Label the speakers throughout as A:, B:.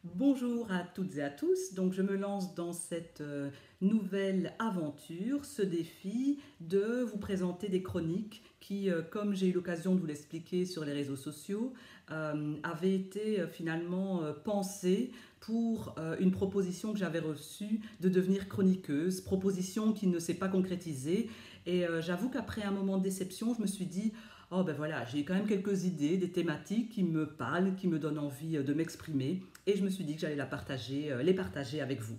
A: Bonjour à toutes et à tous. Donc je me lance dans cette nouvelle aventure, ce défi de vous présenter des chroniques qui, comme j'ai eu l'occasion de vous l'expliquer sur les réseaux sociaux, avaient été finalement pensées pour une proposition que j'avais reçue de devenir chroniqueuse, proposition qui ne s'est pas concrétisée. Et j'avoue qu'après un moment de déception, je me suis dit, oh ben voilà, j'ai quand même quelques idées, des thématiques qui me parlent, qui me donnent envie de m'exprimer, et je me suis dit que j'allais les partager avec vous.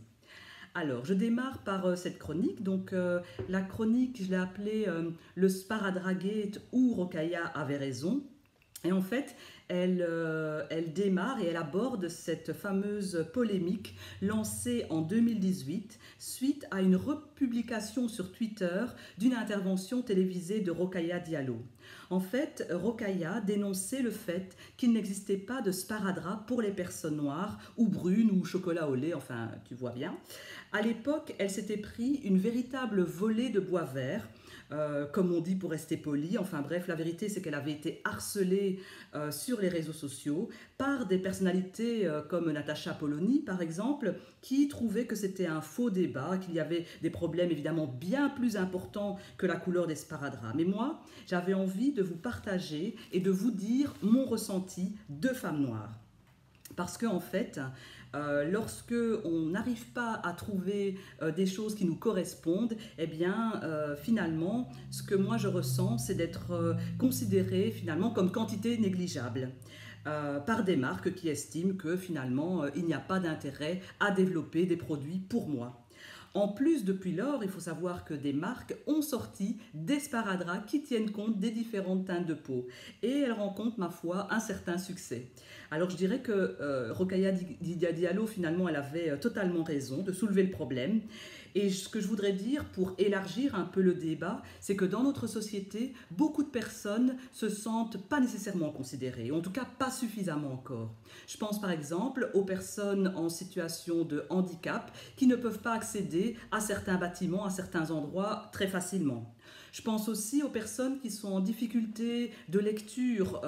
A: Alors, je démarre par cette chronique. Donc, la chronique, je l'ai appelée Le Sparadragate où Rokhaya avait raison. Et en fait, elle démarre et elle aborde cette fameuse polémique lancée en 2018 suite à une republication sur Twitter d'une intervention télévisée de Rokhaya Diallo. En fait, Rokhaya dénonçait le fait qu'il n'existait pas de sparadrap pour les personnes noires ou brunes ou chocolat au lait, enfin tu vois bien. À l'époque, elle s'était pris une véritable volée de bois vert, comme on dit pour rester poli. Enfin bref, la vérité c'est qu'elle avait été harcelée sur les réseaux sociaux par des personnalités comme Natacha Polony par exemple, qui trouvaient que c'était un faux débat, qu'il y avait des problèmes évidemment bien plus importants que la couleur des sparadraps. Mais moi, j'avais envie de vous partager et de vous dire mon ressenti de femme noire. Parce qu'en fait, lorsque on n'arrive pas à trouver des choses qui nous correspondent, eh bien, finalement, ce que moi je ressens, c'est d'être considérée finalement comme quantité négligeable. Par des marques qui estiment que finalement il n'y a pas d'intérêt à développer des produits pour moi. En plus, depuis lors, il faut savoir que des marques ont sorti des sparadraps qui tiennent compte des différentes teintes de peau. Et elles rencontrent, ma foi, un certain succès. Alors je dirais que Rokhaya Diallo, finalement, elle avait totalement raison de soulever le problème. Et ce que je voudrais dire pour élargir un peu le débat, c'est que dans notre société, beaucoup de personnes se sentent pas nécessairement considérées, en tout cas pas suffisamment encore. Je pense par exemple aux personnes en situation de handicap qui ne peuvent pas accéder à certains bâtiments, à certains endroits très facilement. Je pense aussi aux personnes qui sont en difficulté de lecture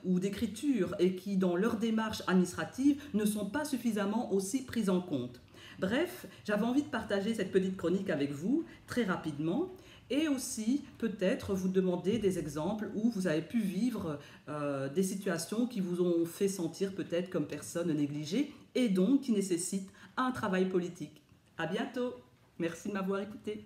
A: ou d'écriture et qui, dans leur démarche administrative, ne sont pas suffisamment aussi prises en compte. Bref, j'avais envie de partager cette petite chronique avec vous très rapidement et aussi peut-être vous demander des exemples où vous avez pu vivre des situations qui vous ont fait sentir peut-être comme personne négligée et donc qui nécessitent un travail politique. À bientôt. Merci de m'avoir écouté.